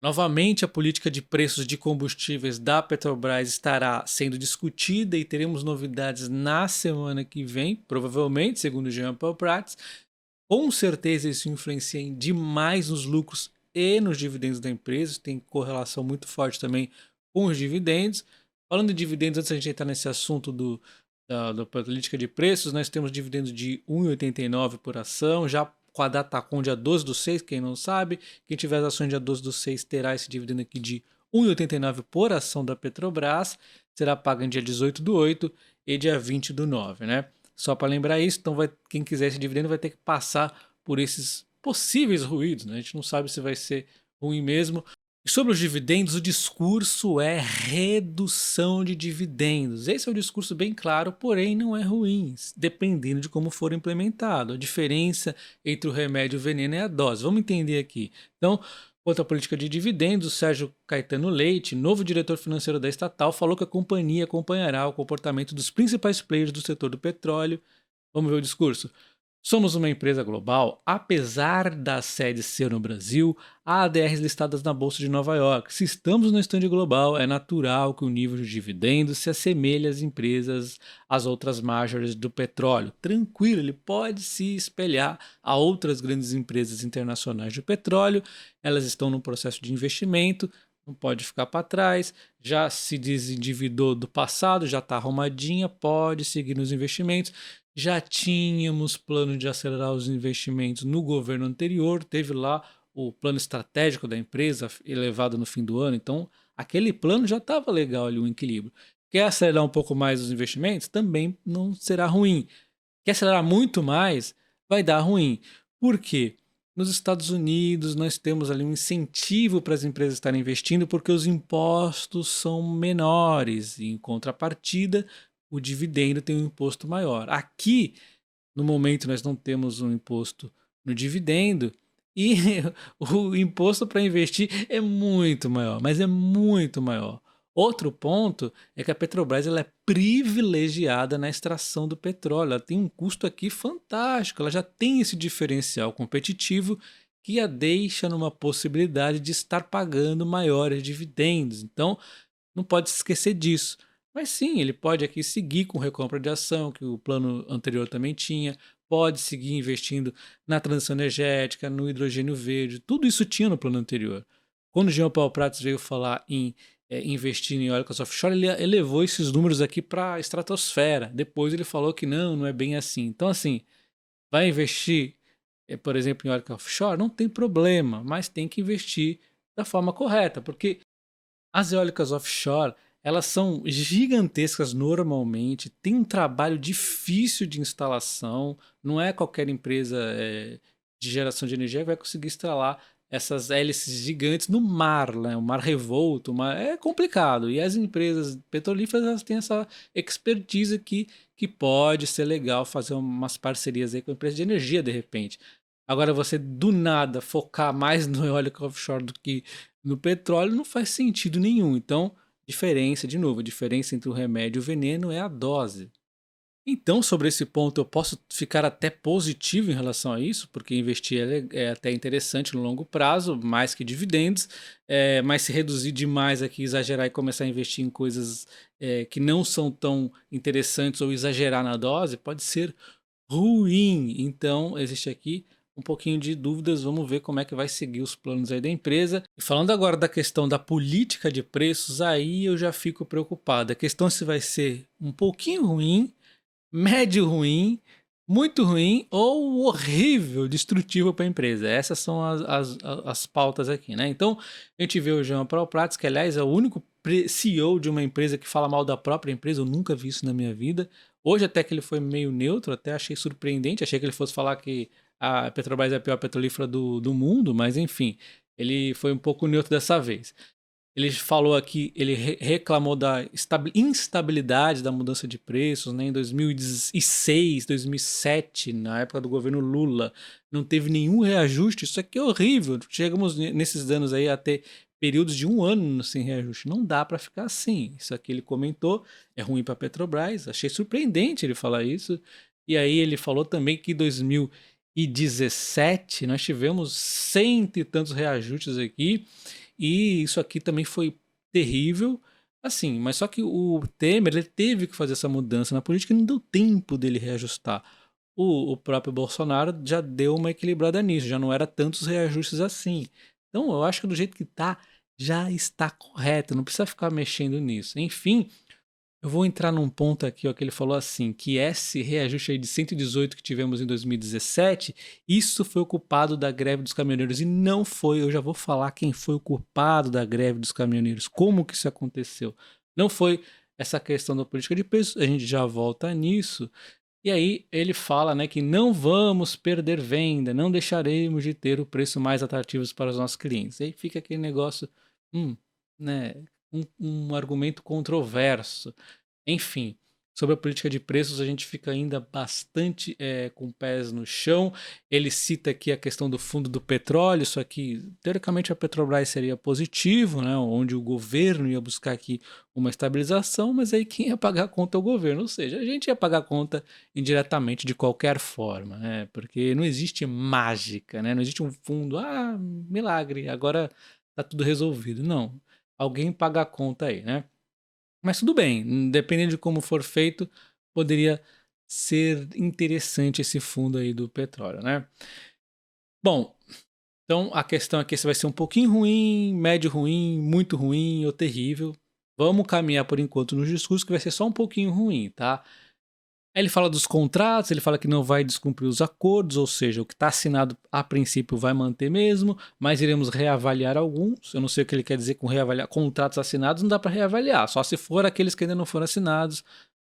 Novamente, a política de preços de combustíveis da Petrobras estará sendo discutida e teremos novidades na semana que vem, provavelmente, segundo o Jean Paul Prats. Com certeza isso influencia demais nos lucros e nos dividendos da empresa, tem correlação muito forte também com os dividendos. Falando de dividendos, antes da gente entrar nesse assunto da política de preços, nós temos dividendos de 1,89 por ação, já com a Datacom dia 12/6, quem não sabe. Quem tiver as ações dia 12/6 terá esse dividendo aqui de 1,89 por ação da Petrobras, será pago em dia 18/8 e dia 20/9, né? Só para lembrar isso, então quem quiser esse dividendo vai ter que passar por esses possíveis ruídos, né? A gente não sabe se vai ser ruim mesmo. E sobre os dividendos, o discurso é redução de dividendos. Esse é um discurso bem claro, porém não é ruim, dependendo de como for implementado. A diferença entre o remédio e o veneno é a dose. Vamos entender aqui. Então, quanto à política de dividendos, Sérgio Caetano Leite, novo diretor financeiro da estatal, falou que a companhia acompanhará o comportamento dos principais players do setor do petróleo. Vamos ver o discurso. Somos uma empresa global, apesar da sede ser no Brasil, há ADRs listadas na Bolsa de Nova York. Se estamos no estande global, é natural que o nível de dividendos se assemelhe às empresas, às outras majors do petróleo. Tranquilo, ele pode se espelhar a outras grandes empresas internacionais de petróleo. Elas estão num processo de investimento, não pode ficar para trás, já se desendividou do passado, já está arrumadinha, pode seguir nos investimentos. Já tínhamos plano de acelerar os investimentos no governo anterior, teve lá o plano estratégico da empresa elevado no fim do ano, então aquele plano já estava legal ali, um equilíbrio. Quer acelerar um pouco mais os investimentos? Também não será ruim. Quer acelerar muito mais? Vai dar ruim. Por quê? Nos Estados Unidos nós temos ali um incentivo para as empresas estarem investindo porque os impostos são menores, em contrapartida o dividendo tem um imposto maior. Aqui, no momento, nós não temos um imposto no dividendo e o imposto para investir é muito maior, mas é muito maior. Outro ponto é que a Petrobras ela é privilegiada na extração do petróleo. Ela tem um custo aqui fantástico. Ela já tem esse diferencial competitivo que a deixa numa possibilidade de estar pagando maiores dividendos. Então, não pode se esquecer disso. Mas sim, ele pode aqui seguir com recompra de ação, que o plano anterior também tinha, pode seguir investindo na transição energética, no hidrogênio verde, tudo isso tinha no plano anterior. Quando o Jean Paul Prats veio falar em investir em eólicas offshore, ele elevou esses números aqui para a estratosfera. Depois ele falou que não é bem assim. Então, assim, vai investir, por exemplo, em eólica offshore? Não tem problema, mas tem que investir da forma correta, porque as eólicas offshore, elas são gigantescas normalmente, tem um trabalho difícil de instalação, não é qualquer empresa de geração de energia que vai conseguir instalar essas hélices gigantes no mar, né? O mar revolto, é complicado. E as empresas petrolíferas elas têm essa expertise aqui que pode ser legal fazer umas parcerias aí com a empresa de energia de repente. Agora você do nada focar mais no eólico offshore do que no petróleo não faz sentido nenhum. Então, de novo, a diferença entre o remédio e o veneno é a dose. Então, sobre esse ponto, eu posso ficar até positivo em relação a isso, porque investir é até interessante no longo prazo, mais que dividendos, mas se reduzir demais aqui, exagerar e começar a investir em coisas que não são tão interessantes ou exagerar na dose, pode ser ruim. Então, existe aqui um pouquinho de dúvidas, vamos ver como é que vai seguir os planos aí da empresa. E falando agora da questão da política de preços, aí eu já fico preocupado. A questão é se vai ser um pouquinho ruim, médio ruim, muito ruim ou horrível, destrutivo para a empresa. Essas são as pautas aqui, né? Então, a gente vê o Jean Paul Prats, que aliás é o único CEO de uma empresa que fala mal da própria empresa, eu nunca vi isso na minha vida. Hoje até que ele foi meio neutro, até achei surpreendente, achei que ele fosse falar que a Petrobras é a pior petrolífera do mundo, mas enfim, ele foi um pouco neutro dessa vez. Ele falou aqui, ele reclamou da instabilidade da mudança de preços, né? Em 2006, 2007, na época do governo Lula, não teve nenhum reajuste. Isso aqui é horrível. Chegamos nesses anos aí a ter períodos de um ano sem reajuste. Não dá para ficar assim. Isso aqui ele comentou, é ruim para a Petrobras. Achei surpreendente ele falar isso. E aí ele falou também que em 2017 nós tivemos cento e tantos reajustes aqui. e isso aqui também foi terrível, assim, mas só que o Temer ele teve que fazer essa mudança na política e não deu tempo dele reajustar. O próprio Bolsonaro já deu uma equilibrada nisso, já não era tantos reajustes assim. Então eu acho que do jeito que tá, já está correto, não precisa ficar mexendo nisso. Enfim, eu vou entrar num ponto aqui, ó, que ele falou assim, que esse reajuste aí de 118 que tivemos em 2017, isso foi o culpado da greve dos caminhoneiros. E não foi, eu já vou falar quem foi o culpado da greve dos caminhoneiros, como que isso aconteceu. Não foi essa questão da política de preços, a gente já volta nisso. E aí ele fala, né, que não vamos perder venda, não deixaremos de ter o preço mais atrativo para os nossos clientes. E aí fica aquele negócio, né, um argumento controverso. Enfim, sobre a política de preços, a gente fica ainda bastante com pés no chão. Ele cita aqui a questão do fundo do petróleo, isso aqui, teoricamente, a Petrobras seria positivo, né, onde o governo ia buscar aqui uma estabilização, mas aí quem ia pagar a conta é o governo, ou seja, a gente ia pagar a conta indiretamente de qualquer forma, né, porque não existe mágica, né, não existe um fundo, milagre, agora tá tudo resolvido. Não, alguém paga a conta aí, né? Mas tudo bem, dependendo de como for feito, poderia ser interessante esse fundo aí do petróleo, né? Bom, então a questão aqui é se vai ser um pouquinho ruim, médio ruim, muito ruim ou terrível. Vamos caminhar por enquanto nos discursos que vai ser só um pouquinho ruim, tá? Aí ele fala dos contratos, ele fala que não vai descumprir os acordos, ou seja, o que está assinado a princípio vai manter mesmo, mas iremos reavaliar alguns. Eu não sei o que ele quer dizer com reavaliar. Contratos assinados não dá para reavaliar, só se for aqueles que ainda não foram assinados.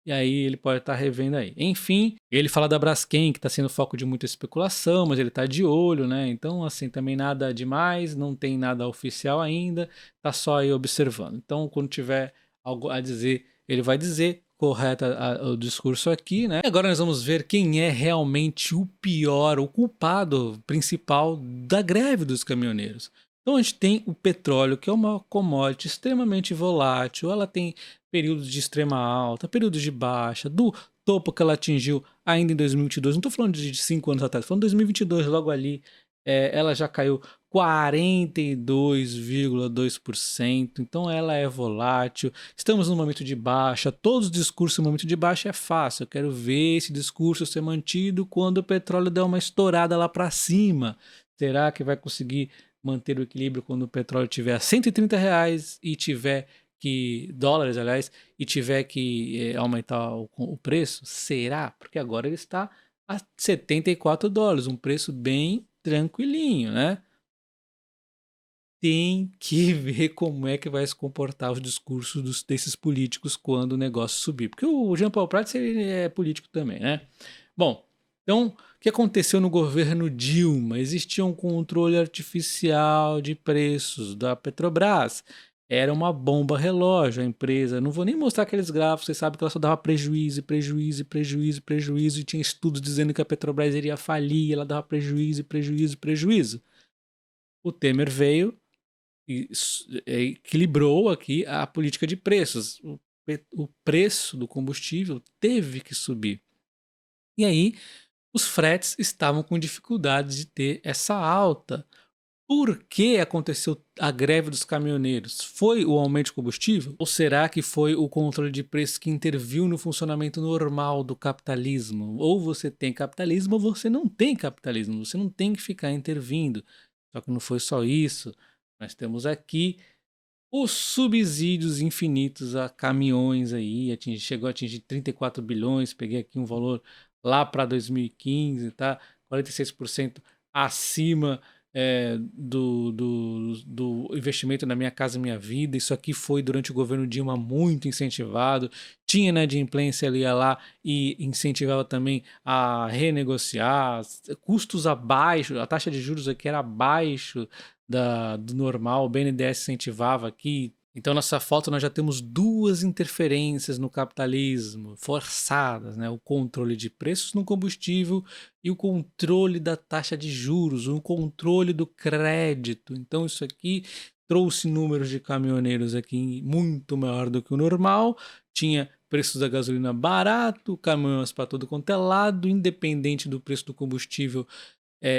E aí ele pode estar revendo aí. Enfim, ele fala da Braskem, que está sendo foco de muita especulação, mas ele está de olho, né? Então, assim, também nada demais, não tem nada oficial ainda, tá só aí observando. Então, quando tiver algo a dizer, ele vai dizer. Correta o discurso aqui, né? E agora nós vamos ver quem é realmente o pior, o culpado principal da greve dos caminhoneiros. Então a gente tem o petróleo, que é uma commodity extremamente volátil, ela tem períodos de extrema alta, períodos de baixa, do topo que ela atingiu ainda em 2022, não estou falando de 5 anos atrás, estou falando de 2022, logo ali, ela já caiu 42,2%, então ela é volátil, estamos num momento de baixa, todos os discursos no momento de baixa é fácil, eu quero ver esse discurso ser mantido quando o petróleo der uma estourada lá para cima, será que vai conseguir manter o equilíbrio quando o petróleo estiver a R$ 130 e tiver que dólares, aliás, e tiver que aumentar o preço? Será? Porque agora ele está a US$ 74, um preço bem tranquilinho, né? Tem que ver como é que vai se comportar os discursos desses políticos quando o negócio subir. Porque o Jean Paul Prats ele é político também, né? Bom, então, o que aconteceu no governo Dilma? Existia um controle artificial de preços da Petrobras. Era uma bomba relógio a empresa. Não vou nem mostrar aqueles gráficos, você sabe que ela só dava prejuízo, prejuízo, prejuízo, prejuízo, e tinha estudos dizendo que a Petrobras iria falir, ela dava prejuízo, prejuízo, prejuízo. O Temer veio e equilibrou aqui a política de preços. O preço do combustível teve que subir. E aí, os fretes estavam com dificuldade de ter essa alta. Por que aconteceu a greve dos caminhoneiros? Foi o aumento de combustível? Ou será que foi o controle de preços que interviu no funcionamento normal do capitalismo? Ou você tem capitalismo ou você não tem capitalismo. Você não tem que ficar intervindo. Só que não foi só isso. Nós temos aqui os subsídios infinitos a caminhões aí, chegou a atingir 34 bilhões, peguei aqui um valor lá para 2015, tá? 46% acima do investimento na Minha Casa Minha Vida. Isso aqui foi durante o governo Dilma muito incentivado. Tinha inadimplência, ele ia lá e incentivava também a renegociar, custos abaixo, a taxa de juros aqui era abaixo do normal, o BNDES incentivava aqui. Então, nessa foto, nós já temos duas interferências no capitalismo forçadas, né? O controle de preços no combustível e o controle da taxa de juros, o controle do crédito. Então, isso aqui trouxe números de caminhoneiros aqui muito maior do que o normal. Tinha preços da gasolina barato, caminhões para todo quanto é lado, independente do preço do combustível.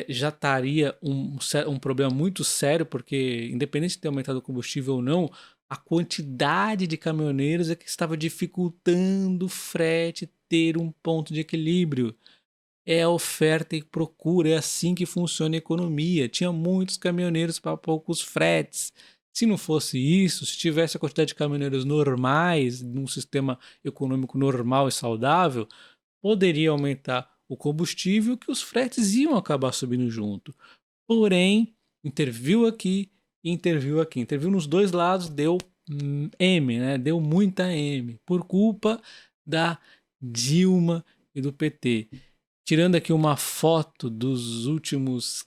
já estaria um problema muito sério, porque independente de ter aumentado o combustível ou não, a quantidade de caminhoneiros é que estava dificultando o frete ter um ponto de equilíbrio. É oferta e procura, é assim que funciona a economia. Tinha muitos caminhoneiros para poucos fretes. Se não fosse isso, se tivesse a quantidade de caminhoneiros normais, num sistema econômico normal e saudável, poderia aumentar o combustível, que os fretes iam acabar subindo junto. Porém, interviu aqui e interviu aqui. Interviu nos dois lados, deu M, né? Deu muita M, por culpa da Dilma e do PT. Tirando aqui uma foto dos últimos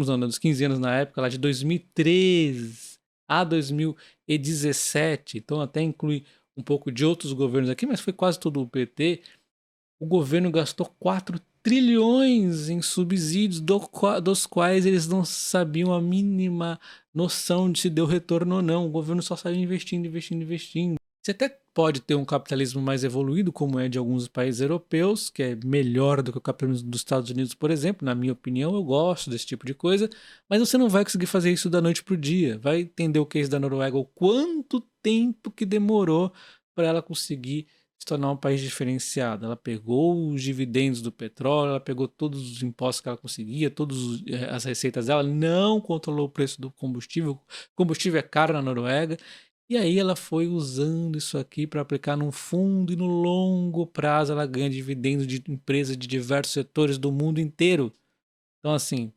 não, dos 15 anos na época, lá de 2013 a 2017, então até inclui um pouco de outros governos aqui, mas foi quase todo o PT. O governo gastou 4 trilhões em subsídios, dos quais eles não sabiam a mínima noção de se deu retorno ou não. O governo só saiu investindo, investindo, investindo. Você até pode ter um capitalismo mais evoluído, como é de alguns países europeus, que é melhor do que o capitalismo dos Estados Unidos, por exemplo. Na minha opinião, eu gosto desse tipo de coisa, mas você não vai conseguir fazer isso da noite para o dia. Vai entender o case da Noruega, o quanto tempo que demorou para ela conseguir se tornar um país diferenciado. Ela pegou os dividendos do petróleo, ela pegou todos os impostos que ela conseguia, todas as receitas dela, não controlou o preço do combustível. O combustível é caro na Noruega. E aí ela foi usando isso aqui para aplicar num fundo, e no longo prazo ela ganha dividendos de empresas de diversos setores do mundo inteiro. Então, assim,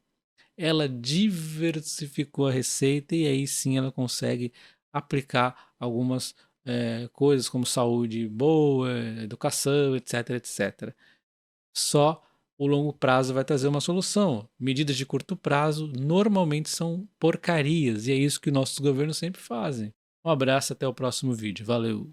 ela diversificou a receita e aí sim ela consegue aplicar algumas coisas como saúde boa, educação, etc, etc. Só o longo prazo vai trazer uma solução. Medidas de curto prazo normalmente são porcarias e é isso que nossos governos sempre fazem. Um abraço, até o próximo vídeo. Valeu!